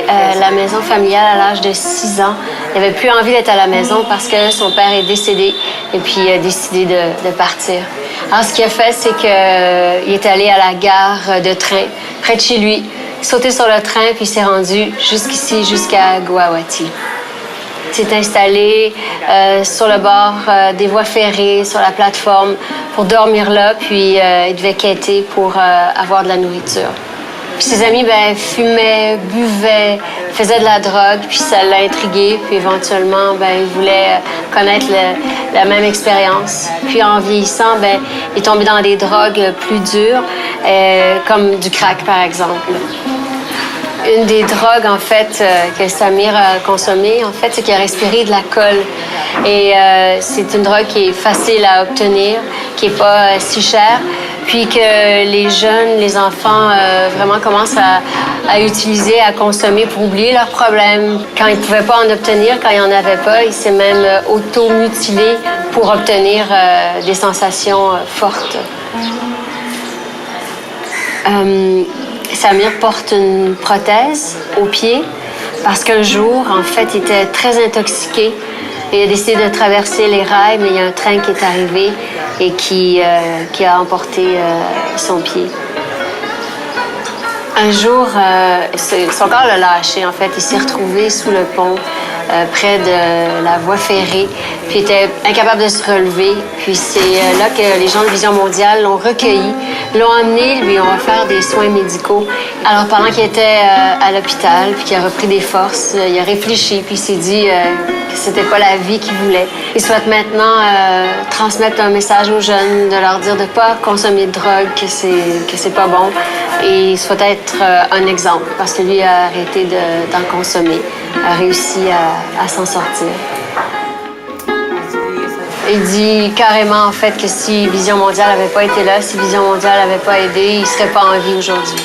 la maison familiale à l'âge de 6 ans. Il n'avait plus envie d'être à la maison parce que son père est décédé et puis il a décidé de partir. Alors, ce qu'il a fait, c'est qu'il est allé à la gare de train près de chez lui, sauté sur le train puis il s'est rendu jusqu'ici, jusqu'à Guwahati. Il s'est installé sur le bord des voies ferrées, sur la plateforme, pour dormir là, puis il devait quêter pour avoir de la nourriture. Puis ses amis, fumaient, buvaient, faisaient de la drogue, puis ça l'a intrigué, puis éventuellement, il voulait connaître la même expérience. Puis en vieillissant, il est tombé dans des drogues plus dures, comme du crack, par exemple. Une des drogues, en fait, que Samir a consommée, en fait, c'est qu'il a respiré de la colle. Et c'est une drogue qui est facile à obtenir, qui n'est pas si chère, puis que les jeunes, les enfants, vraiment commencent à utiliser, à consommer pour oublier leurs problèmes. Quand ils ne pouvaient pas en obtenir, quand il n'y en avait pas, ils s'est même auto-mutilé pour obtenir des sensations fortes. Samir porte une prothèse au pied parce qu'un jour, en fait, il était très intoxiqué et il a décidé de traverser les rails, mais il y a un train qui est arrivé et qui a emporté son pied. Un jour, son corps l'a lâché, en fait. Il s'est retrouvé sous le pont, près de la voie ferrée, puis il était incapable de se relever. Puis c'est là que les gens de Vision mondiale l'ont recueilli, l'ont emmené, lui ont offert des soins médicaux. Alors pendant qu'il était à l'hôpital, puis qu'il a repris des forces, il a réfléchi, puis il s'est dit que c'était pas la vie qu'il voulait. Il souhaite maintenant transmettre un message aux jeunes, de leur dire de pas consommer de drogue, que c'est pas bon. Et il souhaite être un exemple, parce que lui a arrêté d'en consommer, a réussi à s'en sortir. Il dit carrément, en fait, que si Vision mondiale n'avait pas été là, si Vision mondiale n'avait pas aidé, il ne serait pas en vie aujourd'hui.